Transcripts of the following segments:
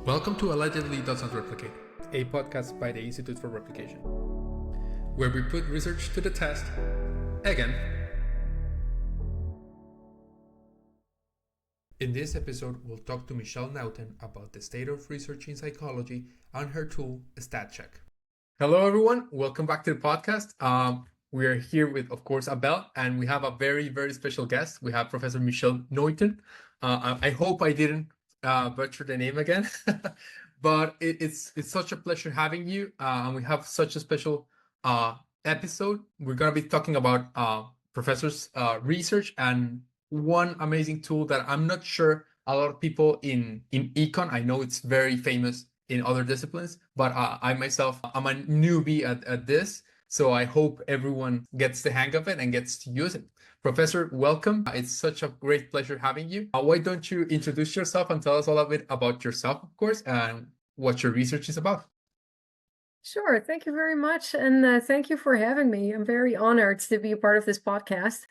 Welcome to Allegedly Doesn't Replicate, a podcast by the Institute for Replication, where we put research to the test again. In this episode, we'll talk to Michèle Nuijten about the state of research in psychology and her tool, StatCheck. Hello, everyone. Welcome back to the podcast. We are here with, of course, Abel, and we have a very, very special guest. We have Professor Michèle Nuijten. I hope I didn't butcher the name again, but it's such a pleasure having you. And we have such a special episode. We're going to be talking about professors' research and one amazing tool that I'm not sure a lot of people in econ, I know it's very famous in other disciplines, but I myself, I'm a newbie at this. So I hope everyone gets the hang of it and gets to use it. Professor, welcome. It's such a great pleasure having you. Why don't you introduce yourself and tell us a little bit about yourself, of course, and what your research is about? Sure. Thank you very much. And thank you for having me. I'm very honored to be a part of this podcast.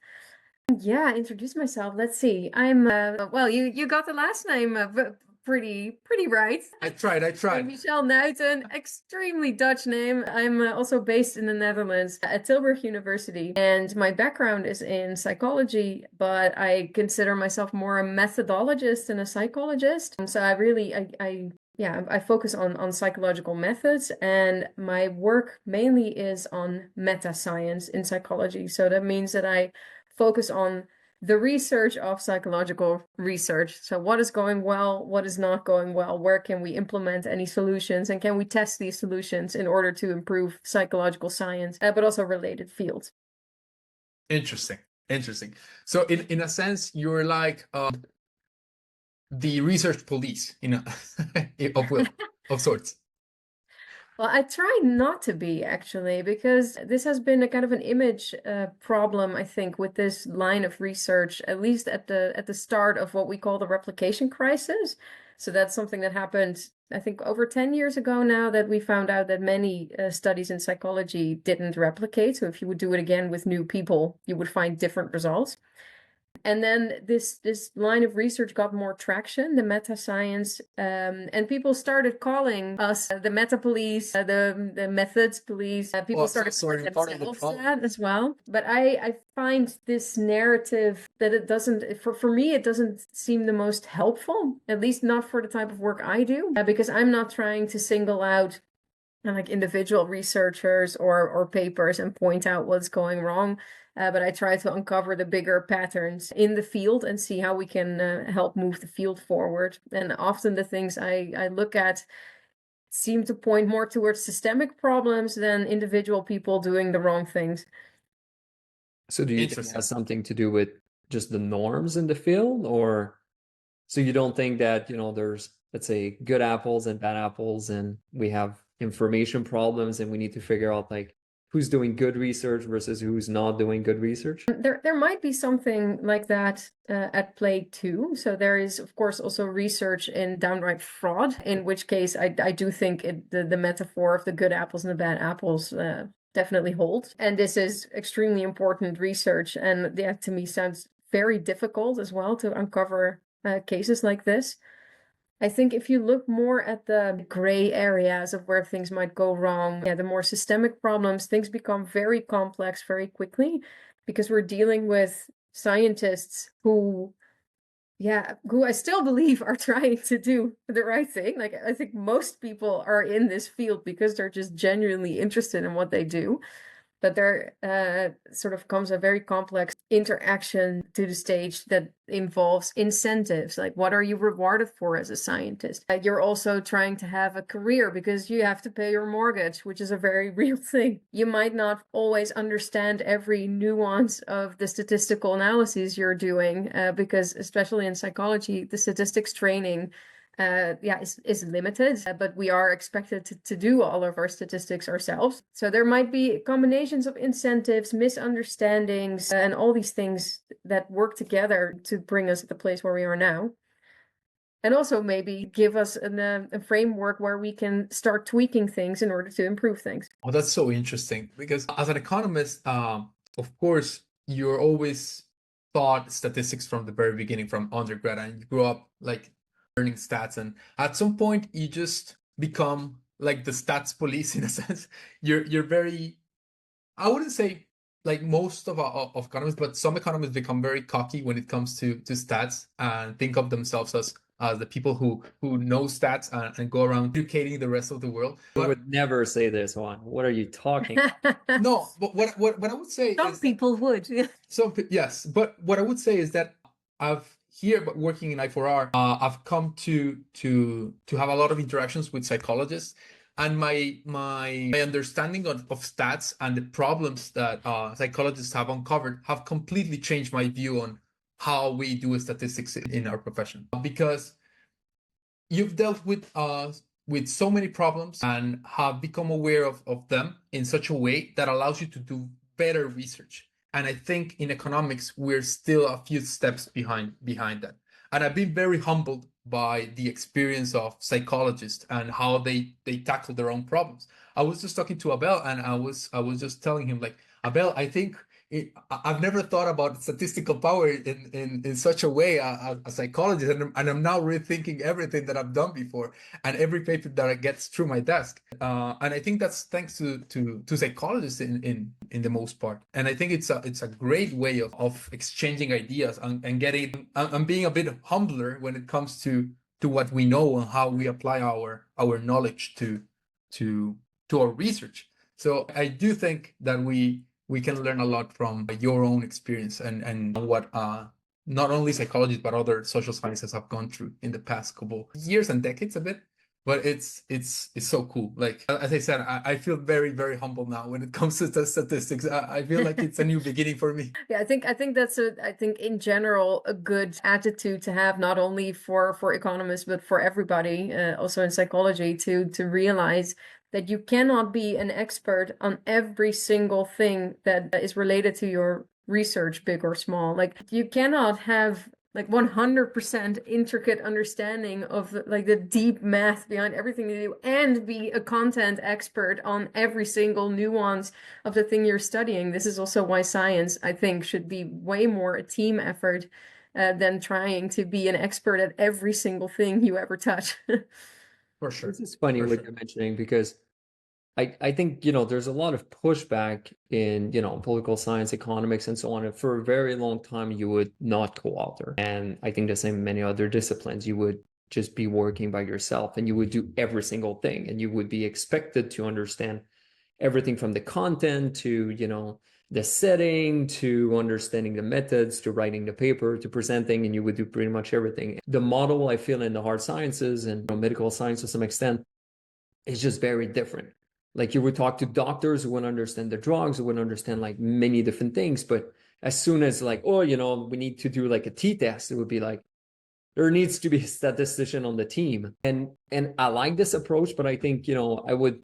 Yeah, introduce myself. Let's see. I'm, well, you got the last name pretty right. I tried. I'm Michèle Nuijten, extremely Dutch name. I'm also based in the Netherlands at Tilburg University, and my background is in psychology, but I consider myself more a methodologist than a psychologist. So I focus on psychological methods, and my work mainly is on meta science in psychology. So that means that I focus on the research of psychological research. So what is going well, what is not going well, where can we implement any solutions, and can we test these solutions in order to improve psychological science, but also related fields. Interesting. So in a sense, you're like the research police, of sorts. Well, I try not to be, actually, because this has been a kind of an image problem, I think, with this line of research, at least at the start of what we call the replication crisis. So that's something that happened, I think, over 10 years ago now, that we found out that many studies in psychology didn't replicate. So if you would do it again with new people, you would find different results. And then this line of research got more traction, the meta science, and people started calling us the meta police, the methods police. People started calling themselves that as well. But I find this narrative that it doesn't, for me, it doesn't seem the most helpful, at least not for the type of work I do, because I'm not trying to single out like individual researchers or papers and point out what's going wrong. But I try to uncover the bigger patterns in the field and see how we can help move the field forward. And often the things I look at seem to point more towards systemic problems than individual people doing the wrong things. So do you think it has something to do with just the norms in the field? Or so you don't think that, there's, let's say, good apples and bad apples, and we have information problems and we need to figure out like who's doing good research versus who's not doing good research? There might be something like that at play too. So there is, of course, also research in downright fraud, in which case I do think the metaphor of the good apples and the bad apples definitely holds. And this is extremely important research. And that to me sounds very difficult as well to uncover cases like this. I think if you look more at the gray areas of where things might go wrong, the more systemic problems, things become very complex very quickly, because we're dealing with scientists who I still believe are trying to do the right thing. Like, I think most people are in this field because they're just genuinely interested in what they do. But there sort of comes a very complex interaction to the stage that involves incentives. Like, what are you rewarded for as a scientist? You're also trying to have a career because you have to pay your mortgage, which is a very real thing. You might not always understand every nuance of the statistical analyses you're doing, because especially in psychology, the statistics training is limited, but we are expected to do all of our statistics ourselves. So there might be combinations of incentives, misunderstandings, and all these things that work together to bring us to the place where we are now. And also maybe give us a framework where we can start tweaking things in order to improve things. Oh, that's so interesting, because as an economist, of course, you're always taught statistics from the very beginning, from undergrad, and you grew up like learning stats, and at some point you just become like the stats police in a sense. You're very, I wouldn't say like most of economists, but some economists become very cocky when it comes to stats and think of themselves as the people who know stats and go around educating the rest of the world. I would never say this, Juan. What are you talking? No, but what I would say Some is people would. yes, but what I would say is that I've here, but working in I4R, I've come to have a lot of interactions with psychologists, and my understanding of stats and the problems that psychologists have uncovered have completely changed my view on how we do statistics in our profession. Because you've dealt with so many problems and have become aware of them in such a way that allows you to do better research. And I think in economics, we're still a few steps behind that. And I've been very humbled by the experience of psychologists and how they tackle their own problems. I was just talking to Abel, and I was just telling him, like, Abel, I think I've never thought about statistical power in such a way, a psychologist, and I'm now rethinking everything that I've done before and every paper that gets through my desk. And I think that's thanks to psychologists in the most part. And I think it's a great way of exchanging ideas and getting and being a bit humbler when it comes to what we know and how we apply our knowledge to our research. So I do think that we can learn a lot from your own experience and what not only psychologists but other social sciences have gone through in the past couple years and decades a bit. But it's so cool. Like, as I said, I feel very, very humble now when it comes to the statistics. I feel like it's a new beginning for me. Yeah, I think that's I think in general a good attitude to have, not only for economists but for everybody, also in psychology, to realize that you cannot be an expert on every single thing that is related to your research, big or small. Like, you cannot have like 100% intricate understanding of like the deep math behind everything you do and be a content expert on every single nuance of the thing you're studying. This is also why science, I think, should be way more a team effort than trying to be an expert at every single thing you ever touch. For sure. This is funny what you're mentioning, because I think, there's a lot of pushback in, political science, economics, and so on. And for a very long time, you would not co-author. And I think the same in many other disciplines, you would just be working by yourself and you would do every single thing. And you would be expected to understand everything from the content to, the setting, to understanding the methods, to writing the paper, to presenting, and you would do pretty much everything. The model, I feel, in the hard sciences and medical science to some extent is just very different. Like, you would talk to doctors who wouldn't understand the drugs, who wouldn't understand like many different things. But as soon as like, oh, we need to do like a t-test, it would be like, there needs to be a statistician on the team. And I like this approach, but I think, I would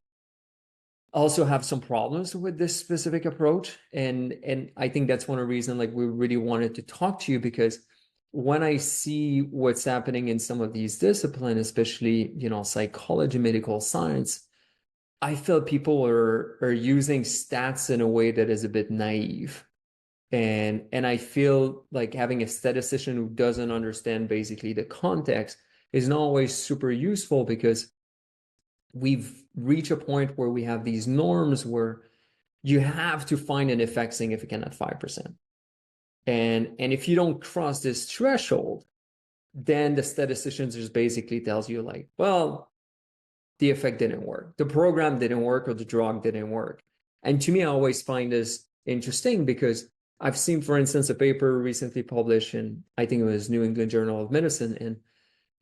also have some problems with this specific approach. And I think that's one of the reasons like we really wanted to talk to you, because when I see what's happening in some of these disciplines, especially, psychology, medical science, I feel people are using stats in a way that is a bit naive. And I feel like having a statistician who doesn't understand basically the context is not always super useful, because we've reached a point where we have these norms where you have to find an effect significant at 5%. And if you don't cross this threshold, then the statistician just basically tells you like, well, the effect didn't work, the program didn't work, or the drug didn't work. And to me, I always find this interesting, because I've seen, for instance, a paper recently published in, I think it was New England Journal of Medicine, and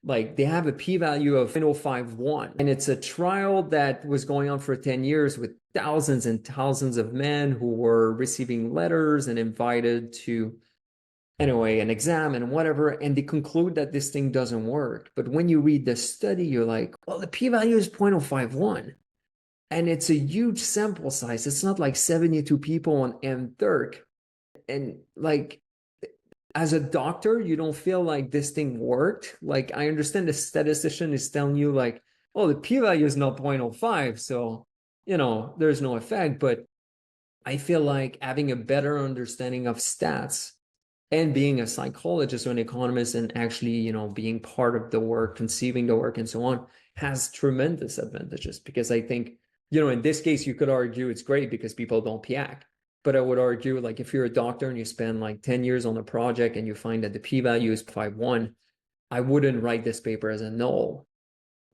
like they have a p-value of 0.051. And it's a trial that was going on for 10 years with thousands and thousands of men who were receiving letters and invited to, anyway, an exam and whatever, and they conclude that this thing doesn't work. But when you read the study, you're like, well, the p-value is 0.051. And it's a huge sample size. It's not like 72 people on mTurk. And like, as a doctor, you don't feel like this thing worked. Like, I understand the statistician is telling you like, oh, the p-value is not 0.05. So, there's no effect. But I feel like having a better understanding of stats And being a psychologist or an economist and actually, being part of the work, conceiving the work and so on has tremendous advantages, because I think, in this case, you could argue it's great because people don't PIAC. But I would argue, like, if you're a doctor and you spend like 10 years on a project and you find that the p-value is 0.51, I wouldn't write this paper as a null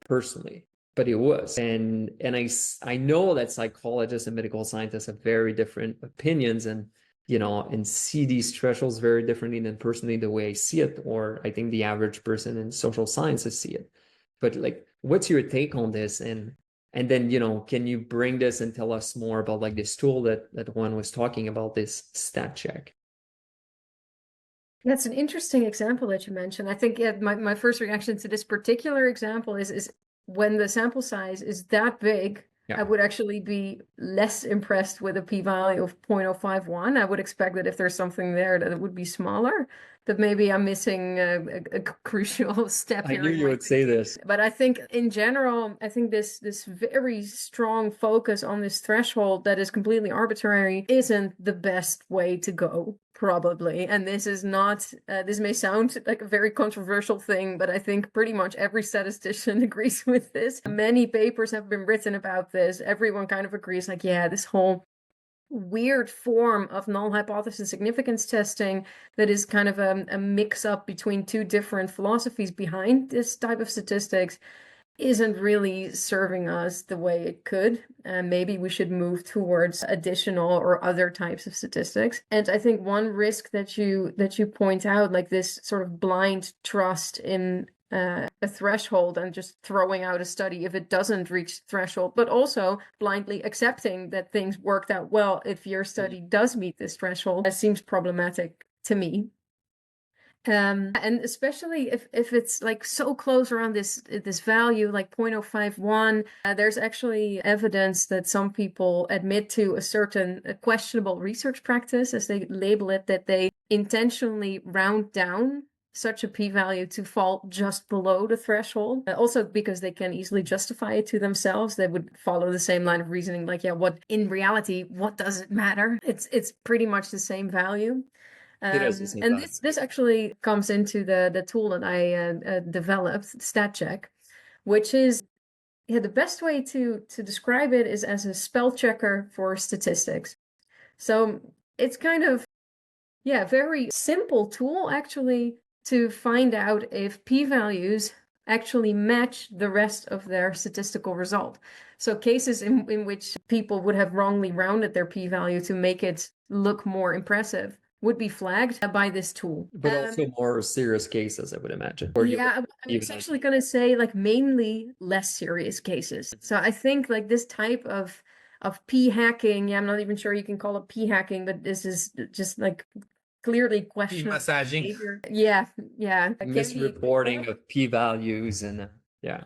personally, but it was. And I know that psychologists and medical scientists have very different opinions and see these thresholds very differently than personally the way I see it, or I think the average person in social sciences see it. But like, what's your take on this? And then, can you bring this and tell us more about like this tool that Juan was talking about, this StatCheck? That's an interesting example that you mentioned. I think my first reaction to this particular example is when the sample size is that big, I would actually be less impressed with a p-value of 0.051. I would expect that if there's something there that it would be smaller, that maybe I'm missing a crucial step here. I knew you would say this. But I think in general, I think this very strong focus on this threshold that is completely arbitrary isn't the best way to go, probably. And this is not, this may sound like a very controversial thing, but I think pretty much every statistician agrees with this. Many papers have been written about this. Everyone kind of agrees, like, yeah, this whole weird form of null hypothesis significance testing that is kind of a mix-up between two different philosophies behind this type of statistics isn't really serving us the way it could. Maybe we should move towards additional or other types of statistics. And I think one risk that you point out, like this sort of blind trust in a threshold and just throwing out a study if it doesn't reach threshold, but also blindly accepting that things worked out well if your study does meet this threshold, seems problematic to me. And especially if it's like so close around this value, like 0.051, there's actually evidence that some people admit to a certain questionable research practice, as they label it, that they intentionally round down such a p-value to fall just below the threshold. Also because they can easily justify it to themselves. They would follow the same line of reasoning, like, yeah, what in reality, what does it matter? It's pretty much the same value. And this actually comes into the tool that I developed, StatCheck, which is, the best way to describe it is as a spell checker for statistics. So it's kind of, very simple tool actually to find out if p-values actually match the rest of their statistical result. So cases in which people would have wrongly rounded their p-value to make it look more impressive would be flagged by this tool. But also more serious cases, I would imagine. Yeah, I'm actually going to say like mainly less serious cases. So I think like this type of p-hacking, I'm not even sure you can call it p-hacking, but this is just like clearly questionable massaging behavior. Yeah. Misreporting of p-values and yeah.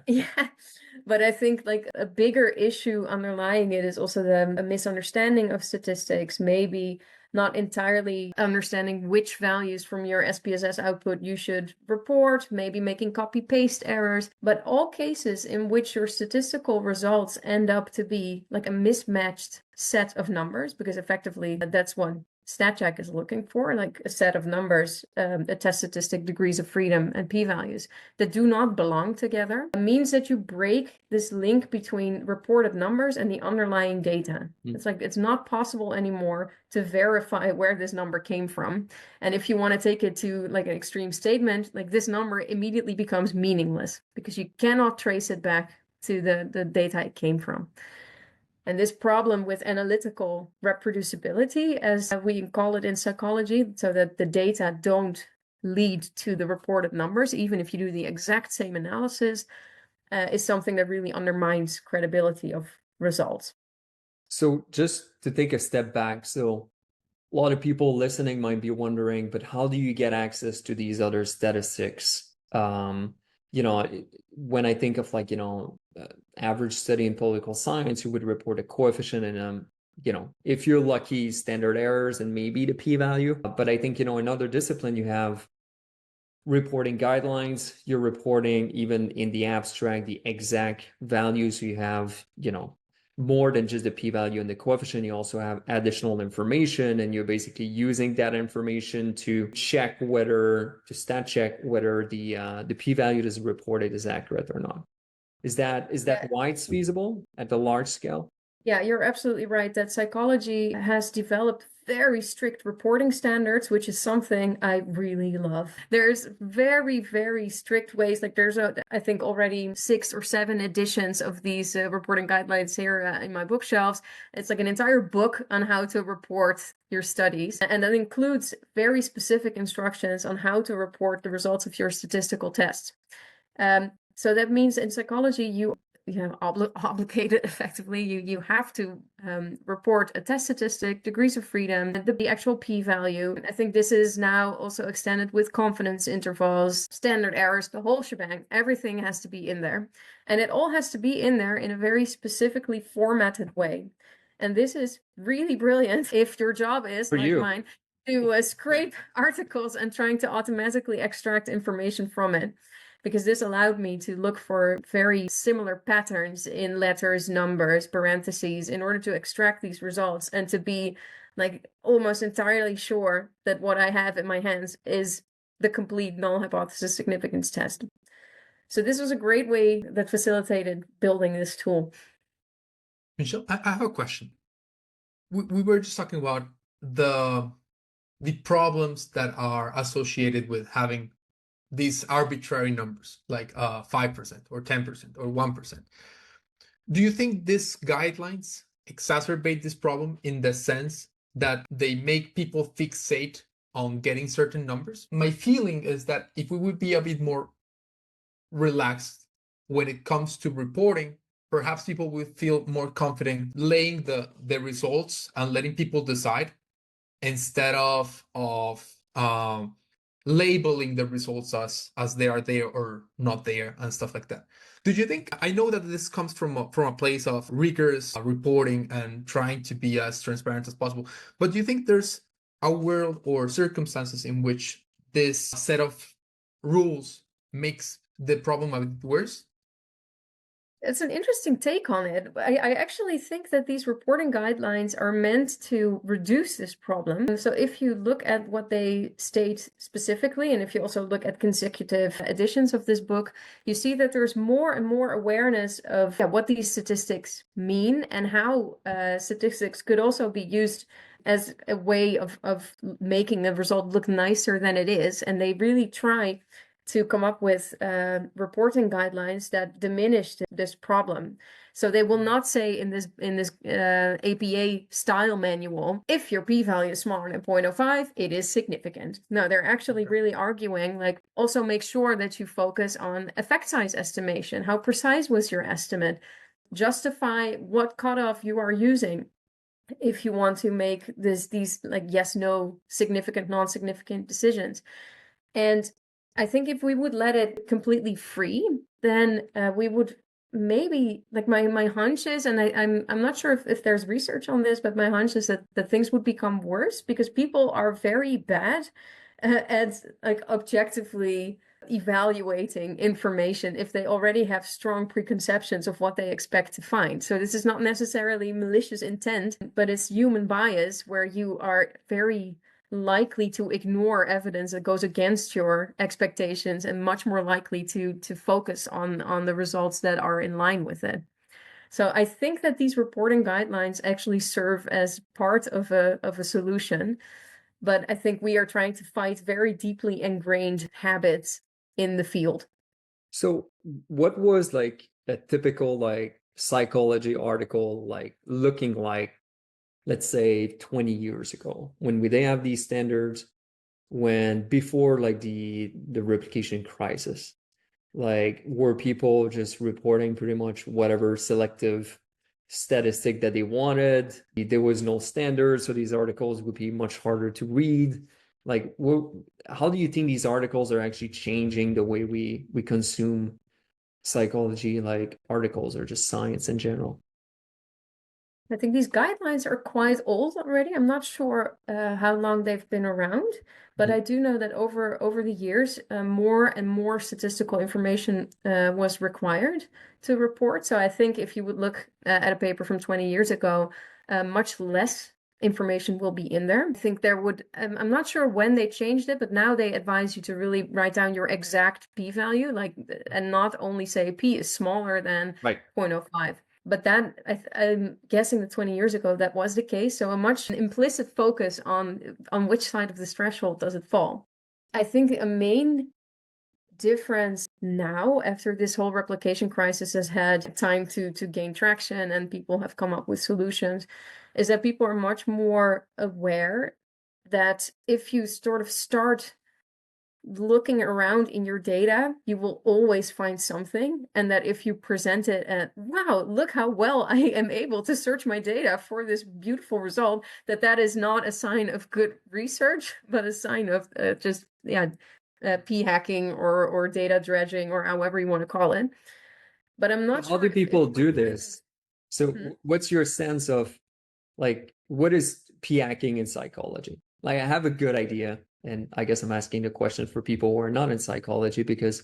But I think like a bigger issue underlying it is also a misunderstanding of statistics, maybe not entirely understanding which values from your SPSS output you should report, maybe making copy-paste errors, but all cases in which your statistical results end up to be like a mismatched set of numbers, because effectively that's what StatCheck is looking for, like a set of numbers, a test statistic, degrees of freedom, and p-values that do not belong together. It means that you break this link between reported numbers and the underlying data. It's like it's not possible anymore to verify where this number came from. And if you want to take it to like an extreme statement, like this number immediately becomes meaningless because you cannot trace it back to the data it came from. And this problem with analytical reproducibility, as we call it in psychology, so that the data don't lead to the reported numbers, even if you do the exact same analysis, is something that really undermines credibility of results. So just to take a step back, so a lot of people listening might be wondering, but how do you get access to these other statistics? When I think of like, average study in political science, you would report a coefficient and, if you're lucky, standard errors and maybe the p-value. But I think, in other discipline, you have reporting guidelines, you're reporting even in the abstract, the exact values. You have, more than just the p-value and the coefficient. You also have additional information, and you're basically using that information to check whether, to stat check whether the p-value that's reported is accurate or not. Is that why it's feasible at the large scale? Yeah, you're absolutely right that psychology has developed very strict reporting standards, which is something I really love. There's very, very strict ways. Like there's I think already 6 or 7 editions of these reporting guidelines here in my bookshelves. It's like an entire book on how to report your studies. And that includes very specific instructions on how to report the results of your statistical tests. So that means in psychology, you have obligated effectively, you have to report a test statistic, degrees of freedom, the actual p-value. I think this is now also extended with confidence intervals, standard errors, the whole shebang. Everything has to be in there. And it all has to be in there in a very specifically formatted way. And this is really brilliant if your job is, like mine, to scrape articles and trying to automatically extract information from it. Because this allowed me to look for very similar patterns in letters, numbers, parentheses, in order to extract these results and to be like almost entirely sure that what I have in my hands is the complete null hypothesis significance test. So this was a great way that facilitated building this tool. Michèle, I have a question. We were just talking about the problems that are associated with having these arbitrary numbers like 5% or 10% or 1%. Do you think these guidelines exacerbate this problem in the sense that they make people fixate on getting certain numbers? My feeling is that if we would be a bit more relaxed when it comes to reporting, perhaps people would feel more confident laying the results and letting people decide instead of labeling the results as they are there or not there and stuff like that. Do you think, I know that this comes from a place of rigorous reporting and trying to be as transparent as possible, but do you think there's a world or circumstances in which this set of rules makes the problem a bit worse? It's an interesting take on it. I actually think that these reporting guidelines are meant to reduce this problem. So if you look at what they state specifically, and if you also look at consecutive editions of this book, you see that there's more and more awareness of what these statistics mean and how statistics could also be used as a way of making a result look nicer than it is. And they really try to come up with reporting guidelines that diminish this problem. So they will not say in this APA style manual, if your p-value is smaller than 0.05, it is significant. No, they're actually really arguing, like, also make sure that you focus on effect size estimation. How precise was your estimate? Justify what cutoff you are using if you want to make these like yes, no, significant, non-significant decisions. And I think if we would let it completely free, then we would maybe, like my hunch is, and I'm not sure if there's research on this, but my hunch is that things would become worse because people are very bad at like objectively evaluating information if they already have strong preconceptions of what they expect to find. So this is not necessarily malicious intent, but it's human bias where you are very likely to ignore evidence that goes against your expectations and much more likely to focus on the results that are in line with it. So I think that these reporting guidelines actually serve as part of a solution, but I think we are trying to fight very deeply ingrained habits in the field. So what was like a typical like psychology article like looking like, let's say 20 years ago, when we didn't have these standards, when before like the replication crisis, like were people just reporting pretty much whatever selective statistic that they wanted? There was no standard, so these articles would be much harder to read. Like, how do you think these articles are actually changing the way we consume psychology, like articles or just science in general? I think these guidelines are quite old already. I'm not sure how long they've been around, but I do know that over the years, more and more statistical information was required to report. So I think if you would look at a paper from 20 years ago, much less information will be in there. I think there would, I'm not sure when they changed it, but now they advise you to really write down your exact p-value, like, and not only say p is smaller than 0.05. But that, I'm guessing that 20 years ago, that was the case. So a much implicit focus on which side of this threshold does it fall. I think a main difference now, after this whole replication crisis has had time to gain traction and people have come up with solutions, is that people are much more aware that if you sort of start looking around in your data, you will always find something, and that if you present it at, wow, look how well I am able to search my data for this beautiful result, that is not a sign of good research, but a sign of just p hacking or data dredging, or however you want to call it. But I'm not sure. How do people do this? So what's your sense of, like, what is p hacking in psychology? Like, I have a good idea, and I guess I'm asking the question for people who are not in psychology, because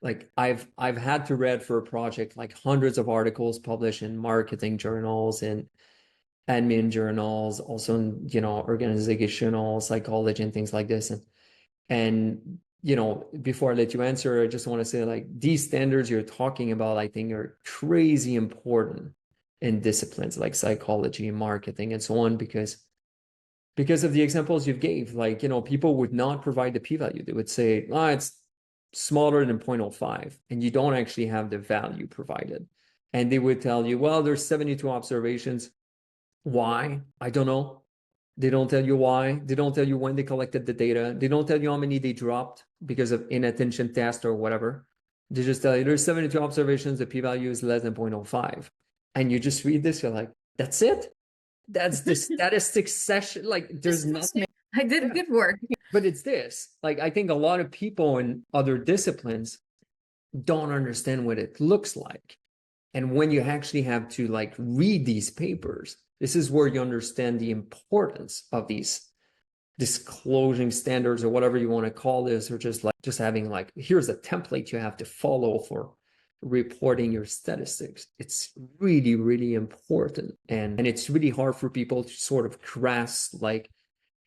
like I've had to read for a project like hundreds of articles published in marketing journals and admin journals, also in, organizational psychology and things like this. And before I let you answer, I just want to say, like, these standards you're talking about, I think, are crazy important in disciplines like psychology and marketing and so on, because of the examples you gave. Like, people would not provide the p-value. They would say, it's smaller than 0.05, and you don't actually have the value provided. And they would tell you, well, there's 72 observations. Why? I don't know. They don't tell you why. They don't tell you when they collected the data. They don't tell you how many they dropped because of inattention test or whatever. They just tell you there's 72 observations, the p-value is less than 0.05. And you just read this, you're like, that's it? That's the statistics session. Like, there's nothing. I did good work. But it's this. Like, I think a lot of people in other disciplines don't understand what it looks like. And when you actually have to, like, read these papers, this is where you understand the importance of these disclosing standards, or whatever you want to call this, or just having, like, here's a template you have to follow for reporting your statistics. It's really, really important. And it's really hard for people to sort of grasp, like,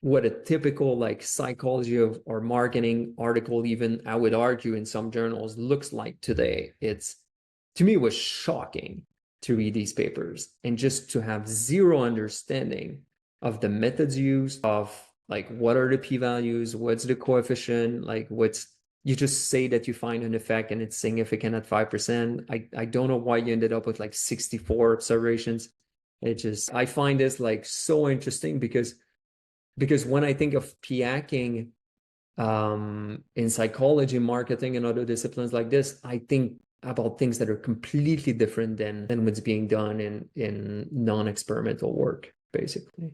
what a typical, like, psychology of or marketing article, even I would argue in some journals, looks like today. To me, it was shocking to read these papers and just to have zero understanding of the methods used, of, like, what are the p-values, what's the coefficient, like, you just say that you find an effect and it's significant at 5%. I don't know why you ended up with like 64 observations. I find this, like, so interesting, because when I think of p hacking in psychology, marketing, and other disciplines like this, I think about things that are completely different than what's being done in non-experimental work, basically.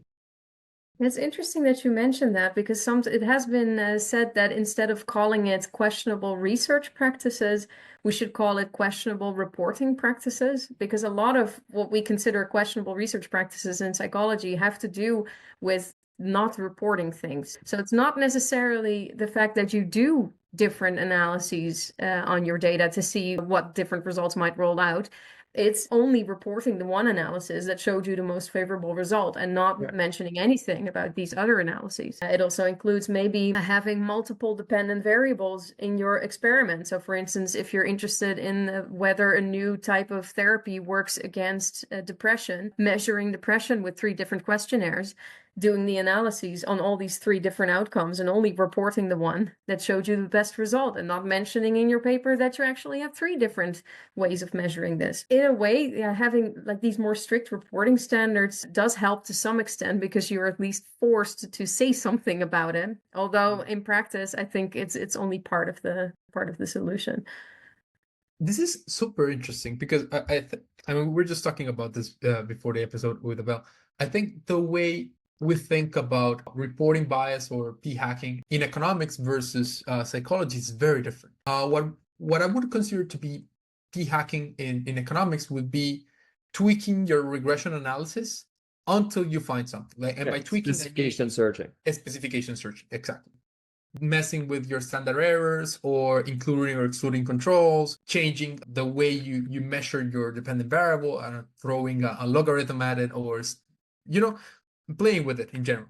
It's interesting that you mentioned that, because it has been said that instead of calling it questionable research practices, we should call it questionable reporting practices, because a lot of what we consider questionable research practices in psychology have to do with not reporting things. So it's not necessarily the fact that you do different analyses on your data to see what different results might roll out. It's only reporting the one analysis that showed you the most favorable result, and not mentioning anything about these other analyses. It also includes maybe having multiple dependent variables in your experiment. So for instance, if you're interested in whether a new type of therapy works against depression, measuring depression with 3 different questionnaires, doing the analyses on all these 3 different outcomes, and only reporting the one that showed you the best result, and not mentioning in your paper that you actually have 3 different ways of measuring this. In a way, having, like, these more strict reporting standards does help to some extent, because you're at least forced to say something about it. Although in practice, I think it's only part of the solution. This is super interesting, because I mean, we were just talking about this before the episode with Abel. I think the way we think about reporting bias or p-hacking in economics versus psychology is very different. What I would consider to be p-hacking in economics would be tweaking your regression analysis until you find something. Like, and Okay. by tweaking, Specification searching. Specification searching, exactly. Messing with your standard errors or including or excluding controls, changing the way you measure your dependent variable, and throwing a logarithm at it, or playing with it in general.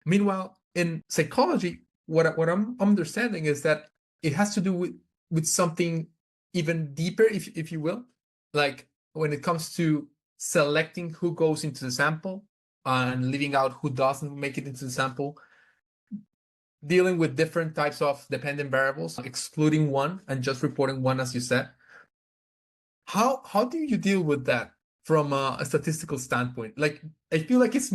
Meanwhile, in psychology, what I'm understanding is that it has to do with something even deeper, if you will, like when it comes to selecting who goes into the sample and leaving out who doesn't make it into the sample, dealing with different types of dependent variables, excluding one and just reporting one, as you said. How do you deal with that from a statistical standpoint? Like, I feel like it's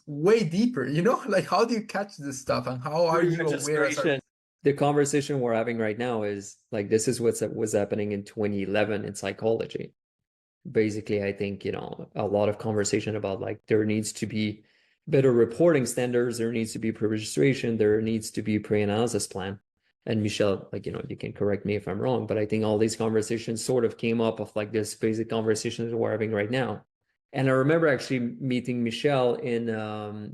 way deeper, like, how do you catch this stuff, and how are you aware? The conversation we're having right now is like, this is what was happening in 2011 in psychology. Basically, I think, a lot of conversation about like, there needs to be better reporting standards, there needs to be pre-registration, there needs to be pre-analysis plan. And Michèle, like, you can correct me if I'm wrong, but I think all these conversations sort of came up of like this basic conversation that we're having right now. And I remember actually meeting Michèle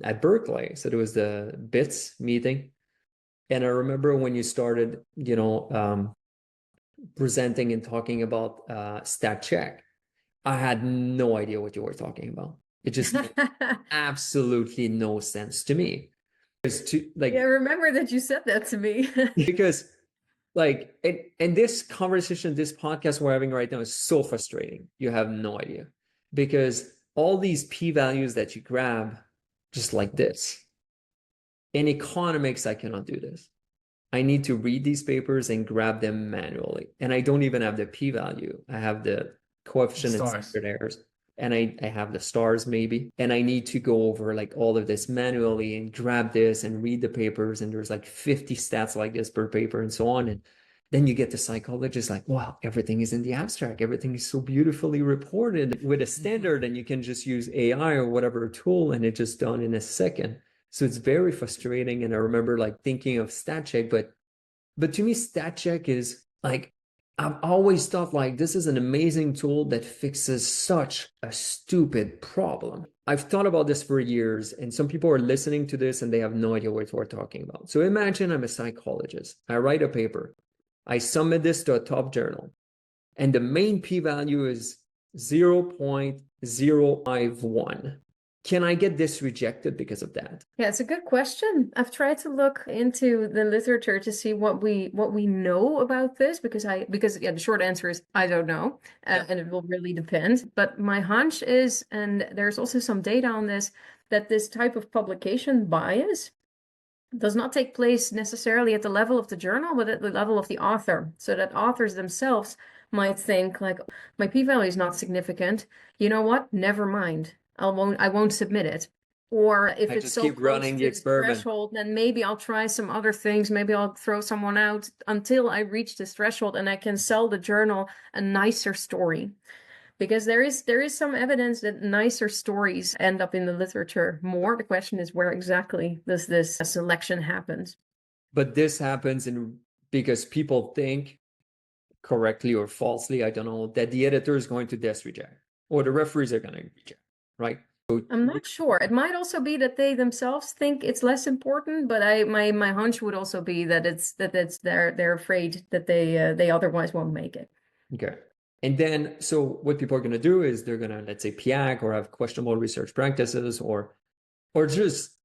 at Berkeley. So there was the BITS meeting. And I remember when you started, presenting and talking about StatCheck, I had no idea what you were talking about. It just made absolutely no sense to me. I remember that you said that to me. Because like, and this conversation, this podcast we're having right now is so frustrating. You have no idea. Because all these p-values that you grab just like this. In economics, I cannot do this. I need to read these papers and grab them manually. And I don't even have the p-value. I have the coefficient and standard errors. And I have the stars maybe. And I need to go over like all of this manually and grab this and read the papers. And there's like 50 stats like this per paper and so on. And then you get the psychologist like, wow, everything is in the abstract. Everything is so beautifully reported with a standard, and you can just use AI or whatever tool and it's just done in a second. So it's very frustrating. And I remember like thinking of StatCheck, but to me, StatCheck is like, I've always thought like, this is an amazing tool that fixes such a stupid problem. I've thought about this for years, and some people are listening to this and they have no idea what we're talking about. So imagine I'm a psychologist. I write a paper. I submit this to a top journal, and the main p-value is 0.051. Can I get this rejected because of that? Yeah, it's a good question. I've tried to look into the literature to see what we know about this, because the short answer is I don't know, and it will really depend. But my hunch is, and there's also some data on this, that this type of publication bias does not take place necessarily at the level of the journal, but at the level of the author. So that authors themselves might think like, my p-value is not significant. You know what? Never mind. I won't submit it. Or if it's so keep running the experiment threshold, then maybe I'll try some other things. Maybe I'll throw someone out until I reach this threshold and I can sell the journal a nicer story. Because there is some evidence that nicer stories end up in the literature more. The question is, where exactly does this selection happen? But this happens because people think, correctly or falsely, I don't know, that the editor is going to reject, or the referees are going to reject, right? So, I'm not sure. It might also be that they themselves think it's less important, but my hunch would also be that they're afraid that they otherwise won't make it. Okay. And then, so what people are going to do is they're going to, let's say, PIAC or have questionable research practices, or just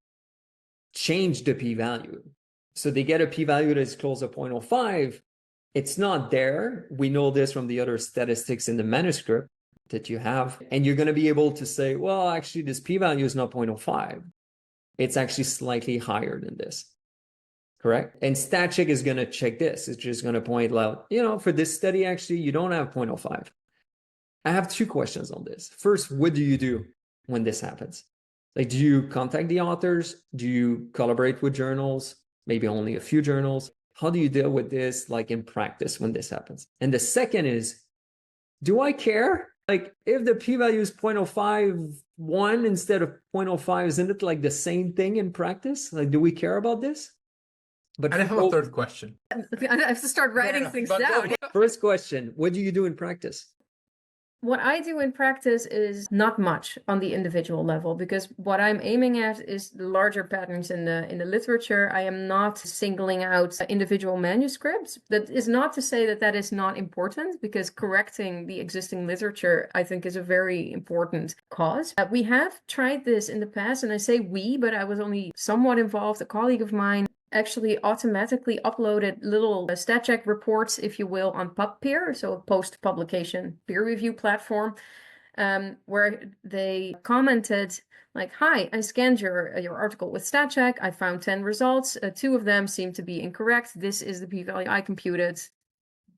change the p-value. So they get a p-value that is close to 0.05. It's not there. We know this from the other statistics in the manuscript that you have. And you're going to be able to say, well, actually, this p-value is not 0.05. It's actually slightly higher than this. Correct? And StatCheck is going to check this. It's just going to point out, for this study, actually, you don't have 0.05. I have two questions on this. First, what do you do when this happens? Like, do you contact the authors? Do you collaborate with journals? Maybe only a few journals? How do you deal with this, like in practice, when this happens? And the second is, do I care? Like, if the p-value is 0.051 instead of 0.05, isn't it like the same thing in practice? Like, do we care about this? But I have a third question. I have to start writing things down. First question, what do you do in practice? What I do in practice is not much on the individual level, because what I'm aiming at is the larger patterns in the literature. I am not singling out individual manuscripts. That is not to say that that is not important, because correcting the existing literature, I think, is a very important cause. We have tried this in the past, and I say we, but I was only somewhat involved. A colleague of mine actually automatically uploaded little StatCheck reports, if you will, on PubPeer, so a post-publication peer review platform, where they commented like, "Hi, I scanned your article with StatCheck. I found 10 results. 2 of them seem to be incorrect. This is the p-value I computed.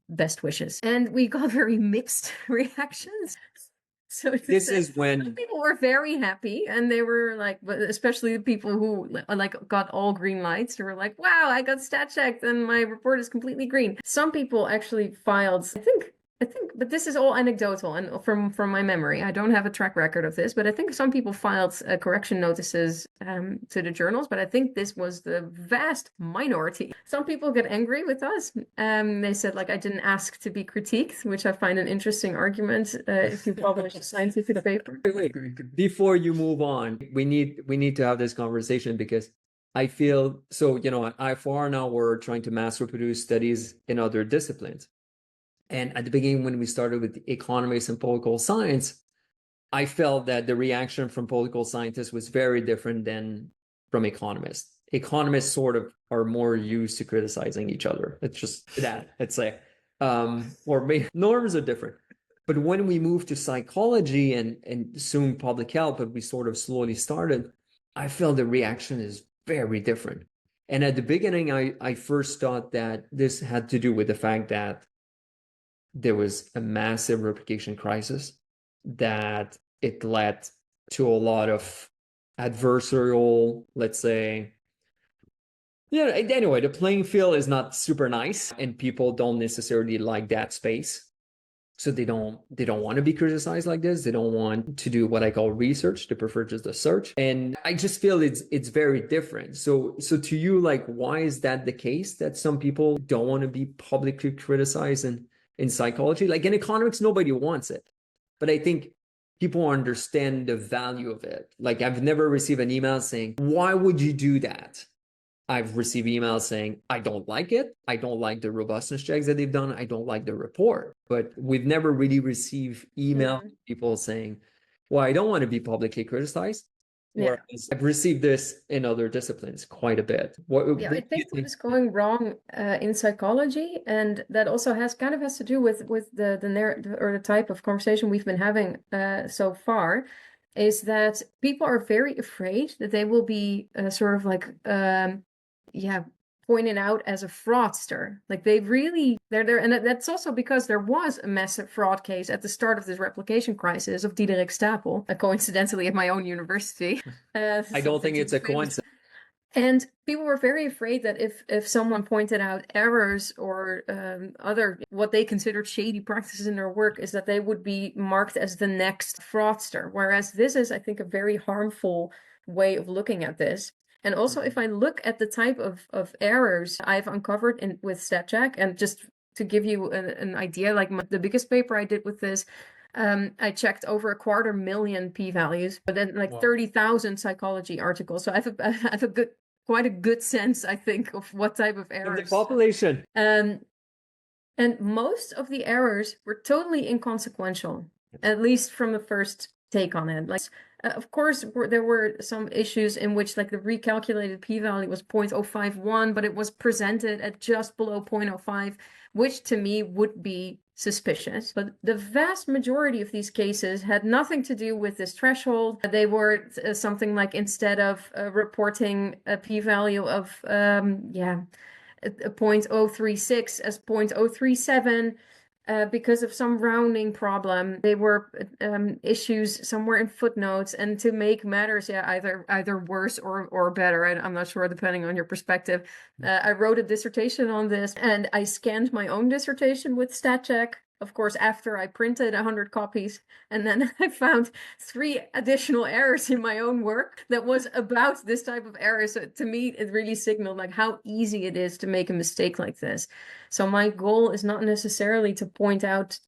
Best wishes." And we got very mixed reactions. So this is when people were very happy, and they were like, but especially the people who like got all green lights, they were like, "Wow, I got stat checked and my report is completely green." Some people actually filed, I think, but this is all anecdotal and from my memory. I don't have a track record of this, but I think some people filed correction notices to the journals. But I think this was the vast minority. Some people get angry with us. They said, like, I didn't ask to be critiqued, which I find an interesting argument if you publish a scientific paper. Wait, before you move on, we need to have this conversation, because I feel so, at IFR now we're trying to mass reproduce studies in other disciplines. And at the beginning, when we started with economics and political science, I felt that the reaction from political scientists was very different than from economists. Economists sort of are more used to criticizing each other. It's just that. It's like, or maybe norms are different. But when we moved to psychology and soon public health, but we sort of slowly started, I felt the reaction is very different. And at the beginning, I first thought that this had to do with the fact that there was a massive replication crisis, that it led to a lot of adversarial, let's say, anyway, the playing field is not super nice, and people don't necessarily like that space. So they don't want to be criticized like this. They don't want to do what I call research. They prefer just the search. And I just feel it's very different. So to you, like, why is that the case, that some people don't want to be publicly criticized in psychology? Like in economics, nobody wants it. But I think people understand the value of it. Like, I've never received an email saying, "Why would you do that?" I've received emails saying, "I don't like it. I don't like the robustness checks that they've done. I don't like the report." But we've never really received email people saying, "Well, I don't want to be publicly criticized." Whereas I've received this in other disciplines quite a bit. I think what is going wrong in psychology, and that also has to do with the narrative or the type of conversation we've been having so far, is that people are very afraid that they will be sort of like pointed out as a fraudster. Like they're and that's also because there was a massive fraud case at the start of this replication crisis of Diederik Stapel, coincidentally at my own university. I don't think it's a coincidence. And people were very afraid that if someone pointed out errors or other what they considered shady practices in their work, is that they would be marked as the next fraudster. Whereas this is, I think, a very harmful way of looking at this. And also, if I look at the type of errors I've uncovered with StatCheck, and just to give you an idea, like the biggest paper I did with this, I checked over 250,000 p-values, but then like 30,000 psychology articles. So I have quite a good sense, I think, of what type of errors. In the population. And most of the errors were totally inconsequential, at least from the first take on it. Like, of course, there were some issues in which, like, the recalculated p-value was 0.051, but it was presented at just below 0.05, which to me would be suspicious. But the vast majority of these cases had nothing to do with this threshold. They were something like, instead of reporting a p-value of 0.036 as 0.037, because of some rounding problem. They were issues somewhere in footnotes, and to make matters either worse or better, I'm not sure, depending on your perspective. I wrote a dissertation on this, and I scanned my own dissertation with StatCheck. of course, after I printed 100 copies, and then I found 3 additional errors in my own work that was about this type of error. So to me, it really signaled like how easy it is to make a mistake like this. So my goal is not necessarily to point out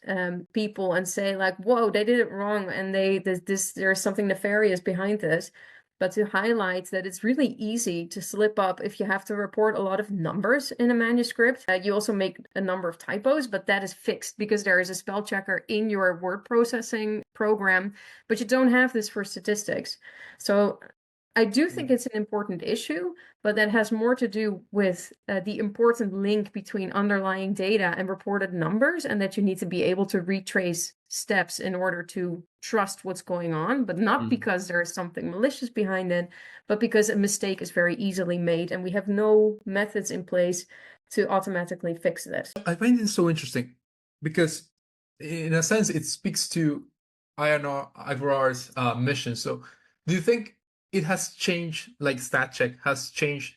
people and say like, whoa, they did it wrong, and there's something nefarious behind this. But to highlight that it's really easy to slip up if you have to report a lot of numbers in a manuscript. You also make a number of typos, but that is fixed because there is a spell checker in your word processing program, but you don't have this for statistics. So I do think it's an important issue, but that has more to do with the important link between underlying data and reported numbers, and that you need to be able to retrace steps in order to trust what's going on, but not because there is something malicious behind it, but because a mistake is very easily made and we have no methods in place to automatically fix this. I find it so interesting because in a sense it speaks to IRR's mission. So do you think it has changed, like StatCheck has changed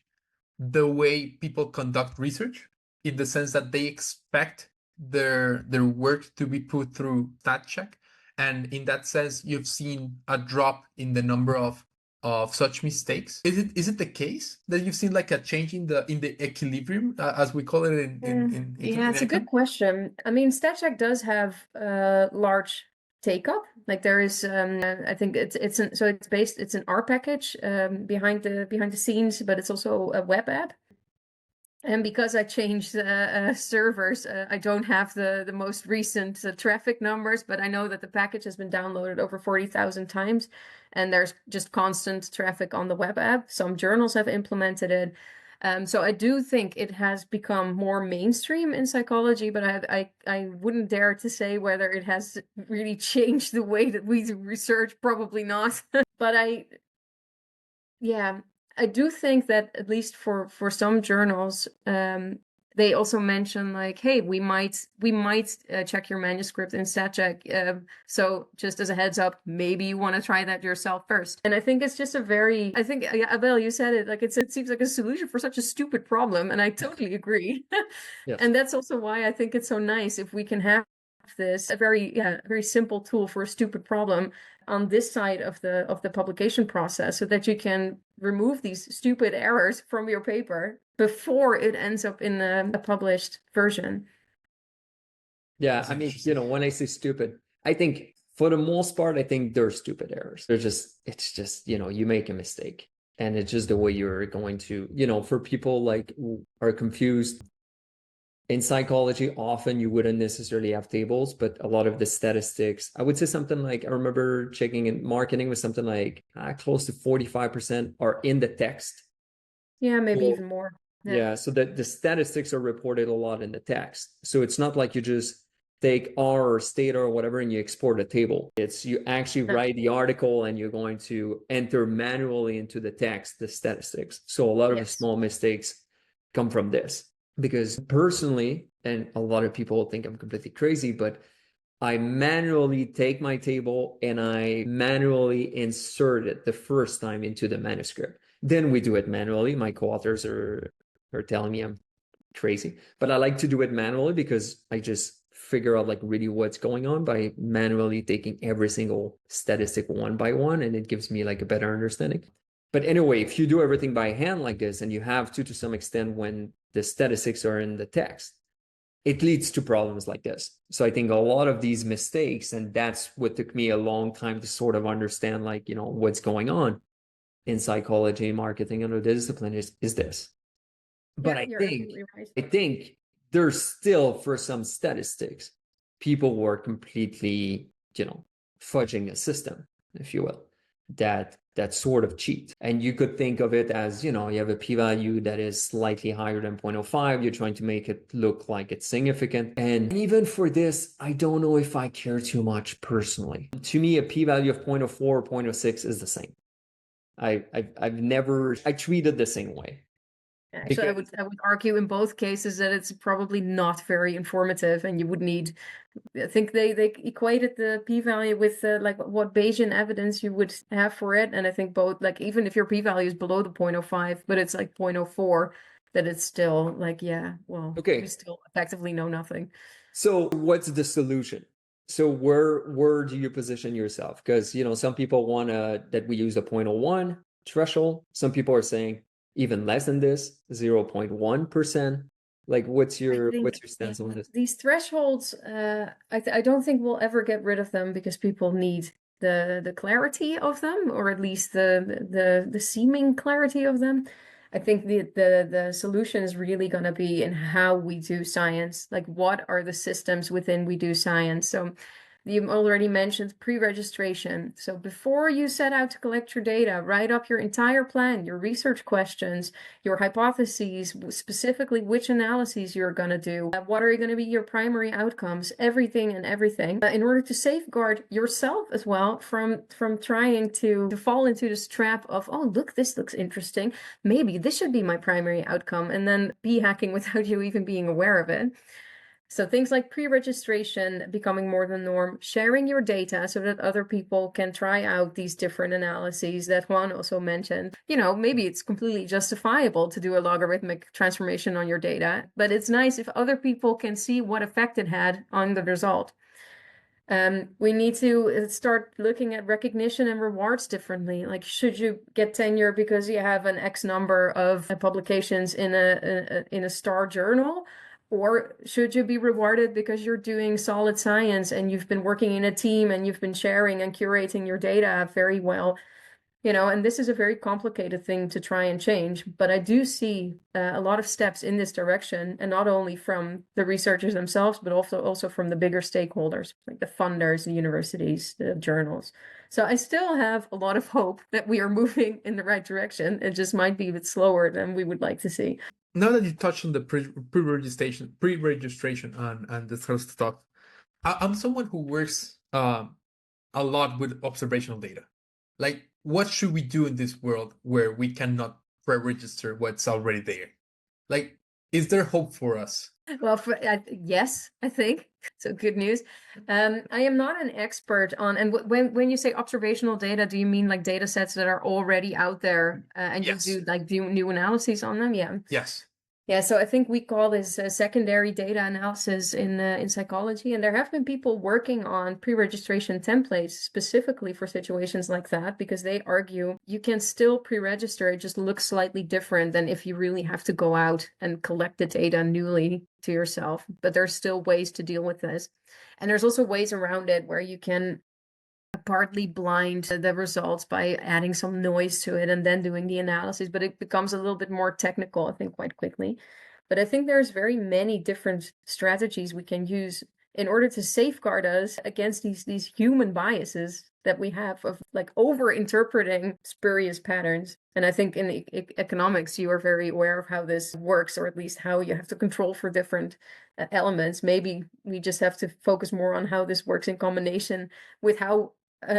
the way people conduct research, in the sense that they expect their work to be put through StatCheck, and in that sense you've seen a drop in the number of such mistakes? Is it the case that you've seen like a change in the equilibrium, as we call it in Yeah, it's a good question. I mean, StatCheck does have large take up. Like there is I think it's an R package behind the scenes, but it's also a web app. And because I changed servers, I don't have the most recent traffic numbers, but I know that the package has been downloaded over 40,000 times, and there's just constant traffic on the web app. Some journals have implemented it. So I do think it has become more mainstream in psychology, but I wouldn't dare to say whether it has really changed the way that we do research. Probably not. But I do think that at least for some journals, they also mention like, hey, we might check your manuscript in StatCheck. So just as a heads up, maybe you want to try that yourself first. And I think it's just Abel, you said it, like it seems like a solution for such a stupid problem, and I totally agree. Yes. And that's also why I think it's so nice if we can have this a very simple tool for a stupid problem on this side of the publication process, so that you can remove these stupid errors from your paper before it ends up in a published version. Yeah, I mean, when I say stupid, I think for the most part, I think they're stupid errors. It's just, you make a mistake, and it's just the way you're going to, for people like who are confused. In psychology, often you wouldn't necessarily have tables, but a lot of the statistics, I would say something like, I remember checking in marketing was something like close to 45% are in the text. Yeah, maybe even more. Yeah, so the statistics are reported a lot in the text. So it's not like you just take R or Stata or whatever and you export a table. It's you actually write the article and you're going to enter manually into the text the statistics. So a lot of the small mistakes come from this. Because personally, and a lot of people think I'm completely crazy, but I manually take my table and I manually insert it the first time into the manuscript. Then we do it manually. My co-authors are telling me I'm crazy, but I like to do it manually because I just figure out like really what's going on by manually taking every single statistic one by one, and it gives me like a better understanding. But anyway, if you do everything by hand like this, and you have to some extent when the statistics are in the text, it leads to problems like this. So I think a lot of these mistakes, and that's what took me a long time to sort of understand, like, what's going on in psychology, marketing, and other discipline is this. But I think there's still, for some statistics, people were completely, fudging the system, if you will, that sort of cheat. And you could think of it as, you have a p-value that is slightly higher than 0.05. You're trying to make it look like it's significant. And even for this, I don't know if I care too much personally. To me, a p-value of 0.04 or 0.06 is the same. I treat it the same way. Actually, I would argue in both cases that it's probably not very informative, and you would need, I think they equated the p-value with like what Bayesian evidence you would have for it, and I think both, like even if your p-value is below the 0.05, but it's like 0.04, that it's still like, Okay. we still effectively know nothing. So what's the solution? So where do you position yourself? Because some people want that we use a 0.01 threshold. Some people are saying even less than this, 0.1%. Like what's your stance on this? These thresholds, I don't think we'll ever get rid of them because people need the clarity of them, or at least the seeming clarity of them. I think the solution is really going to be in how we do science. Like, what are the systems within we do science? So you already mentioned pre-registration. So before you set out to collect your data, write up your entire plan, your research questions, your hypotheses, specifically which analyses you're going to do, what are going to be your primary outcomes, everything, in order to safeguard yourself as well from trying to fall into this trap of, oh, look, this looks interesting. Maybe this should be my primary outcome, and then be hacking without you even being aware of it. So things like pre-registration becoming more the norm, sharing your data so that other people can try out these different analyses that Juan also mentioned. Maybe it's completely justifiable to do a logarithmic transformation on your data, but it's nice if other people can see what effect it had on the result. We need to start looking at recognition and rewards differently. Like, should you get tenure because you have an X number of publications in a star journal? Or should you be rewarded because you're doing solid science and you've been working in a team and you've been sharing and curating your data very well? And this is a very complicated thing to try and change, but I do see a lot of steps in this direction, and not only from the researchers themselves, but also from the bigger stakeholders, like the funders, the universities, the journals. So I still have a lot of hope that we are moving in the right direction. It just might be a bit slower than we would like to see. Now that you touched on the pre-registration and this sort of stuff, I'm someone who works a lot with observational data. Like, what should we do in this world where we cannot pre-register what's already there? Like, is there hope for us? Well, yes, I think. So good news. I am not an expert on, and when you say observational data, do you mean like data sets that are already out there and Yes. you do new analyses on them? Yeah. Yes. Yeah, so I think we call this secondary data analysis in psychology, and there have been people working on pre-registration templates specifically for situations like that, because they argue you can still pre-register, it just looks slightly different than if you really have to go out and collect the data newly to yourself. But there's still ways to deal with this. And there's also ways around it where you can partly blind the results by adding some noise to it and then doing the analysis, but it becomes a little bit more technical, I think, quite quickly. But I think there's very many different strategies we can use in order to safeguard us against these human biases that we have of like over interpreting spurious patterns. And I think in economics, you are very aware of how this works, or at least how you have to control for different elements. Maybe we just have to focus more on how this works in combination with how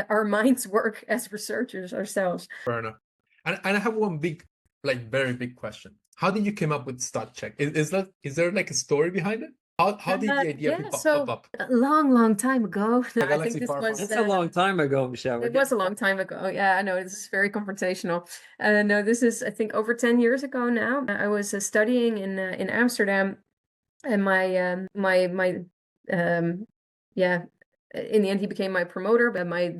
our minds work as researchers ourselves. Fair enough. And I have one big, like very big question. How did you come up with StatCheck? Is there like a story behind it? How did the idea pop up? A long time ago. I think this was That's a long time ago, Michèle. It was a long time ago. Yeah, I know, this is very confrontational. No, this is, I think, over 10 years ago now. I was studying in Amsterdam, and in the end, he became my promoter, but I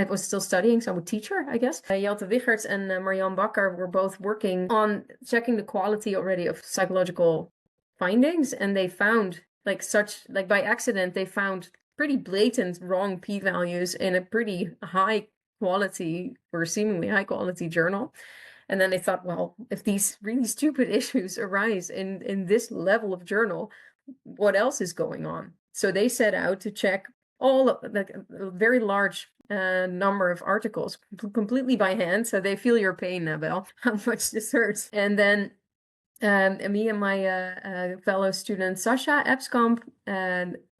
was still studying, so I'm a teacher, I guess. Jelte Wicherts and Marianne Bakker were both working on checking the quality already of psychological findings, and they found by accident, they found pretty blatant wrong p-values in a pretty high quality or seemingly high quality journal. And then they thought, well, if these really stupid issues arise in this level of journal, what else is going on? So they set out to check all a very large number of articles completely by hand. So they feel your pain, Abel, how much this hurts. And then me and my fellow student Sasha Epskamp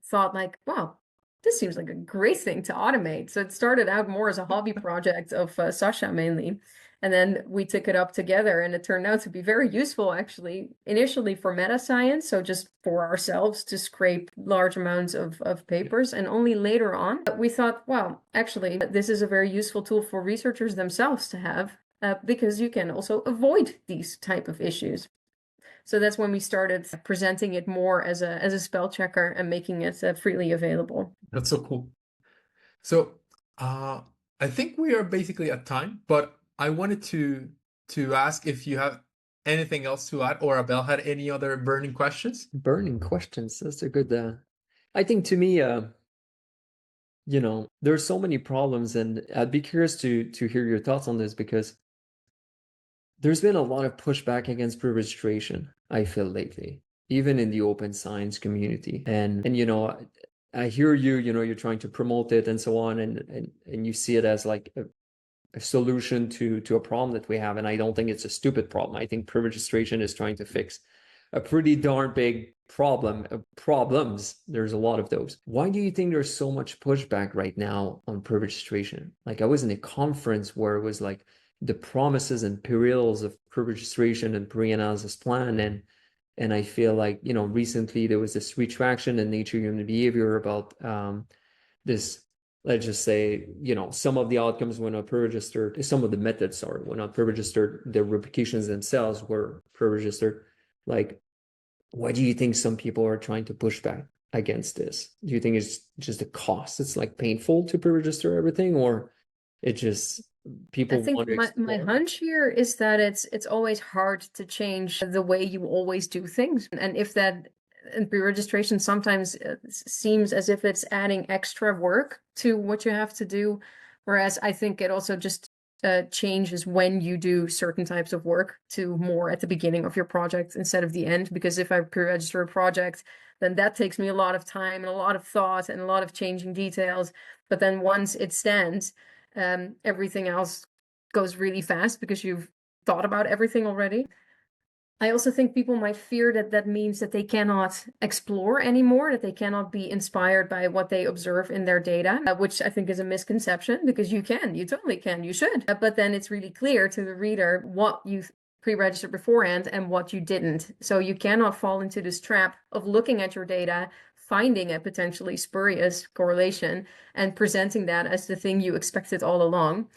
thought like, wow, this seems like a great thing to automate. So it started out more as a hobby project of Sasha mainly. And then we took it up together, and it turned out to be very useful, actually, initially for meta science, so just for ourselves to scrape large amounts of papers. And only later on, we thought, well, actually, this is a very useful tool for researchers themselves to have. because you can also avoid these type of issues. So that's when we started presenting it more as a spell checker and making it freely available. That's so cool. So I think we are basically at time, but I wanted to ask if you have anything else to add, or Abel had any other burning questions? Burning questions. That's a good. I think to me, there's so many problems, and I'd be curious to hear your thoughts on this, because there's been a lot of pushback against pre-registration, I feel, lately, even in the open science community. And I hear you're trying to promote it and so on, and you see it as like a solution to a problem that we have. And I don't think it's a stupid problem. I think pre-registration is trying to fix a pretty darn big problems. There's a lot of those. Why do you think there's so much pushback right now on pre-registration? Like, I was in a conference where it was like the promises and perils of pre-registration and pre-analysis plan, and I feel like recently there was this retraction in Nature Human Behavior about this. Let's just say some of the outcomes were not pre-registered. Some of the methods were not pre-registered. The replications themselves were pre-registered. Like, why do you think some people are trying to push back against this? Do you think it's just the cost? It's like painful to pre-register everything, or it just people I think want to explore? my hunch here is that it's always hard to change the way you always do things, and if that and pre-registration sometimes seems as if it's adding extra work to what you have to do, whereas I think it also just changes when you do certain types of work to more at the beginning of your project instead of the end. Because if I pre-register a project, then that takes me a lot of time and a lot of thought and a lot of changing details. But then once it stands, everything else goes really fast because you've thought about everything already. I also think people might fear that means that they cannot explore anymore, that they cannot be inspired by what they observe in their data, which I think is a misconception, because you totally can, you should. But then it's really clear to the reader what you pre-registered beforehand and what you didn't. So you cannot fall into this trap of looking at your data, finding a potentially spurious correlation, and presenting that as the thing you expected all along,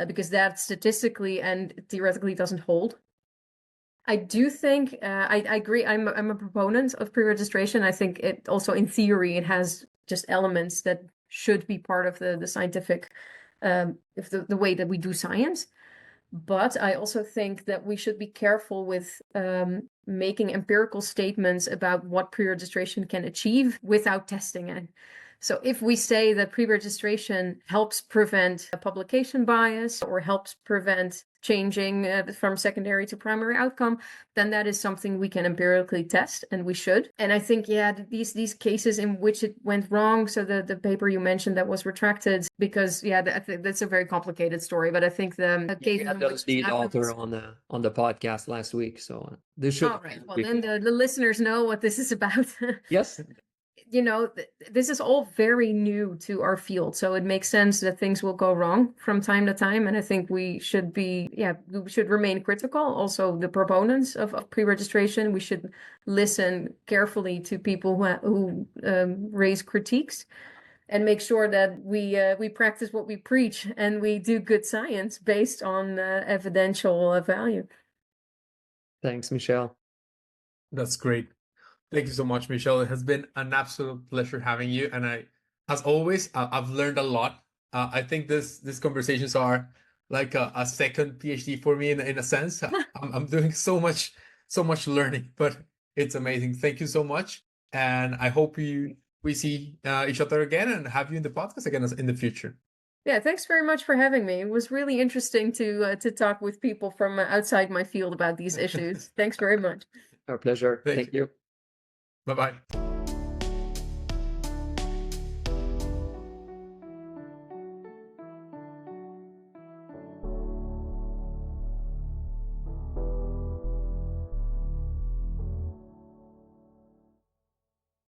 because that statistically and theoretically doesn't hold. I do think I agree. I'm a proponent of pre-registration. I think it also, in theory, it has just elements that should be part of the scientific, if the way that we do science. But I also think that we should be careful with making empirical statements about what pre-registration can achieve without testing it. So if we say that pre-registration helps prevent a publication bias or helps prevent changing from secondary to primary outcome, then that is something we can empirically test, and we should. And I think, these cases in which it went wrong, so the paper you mentioned that was retracted, because that's a very complicated story, but I think the case had the lead author on the podcast last week, so this should. All right. Well, then the listeners know what this is about. Yes. This is all very new to our field, so it makes sense that things will go wrong from time to time. And I think we should remain critical. Also, the proponents of pre-registration, we should listen carefully to people who raise critiques, and make sure that we practice what we preach and we do good science based on evidential value. Thanks, Michèle. That's great. Thank you so much, Michèle. It has been an absolute pleasure having you. And as always, I've learned a lot. I think these conversations are like a second PhD for me in a sense. I'm doing so much learning, but it's amazing. Thank you so much. And I hope we see each other again and have you in the podcast again in the future. Yeah, thanks very much for having me. It was really interesting to talk with people from outside my field about these issues. Thanks very much. Our pleasure. Thank you. Bye-bye.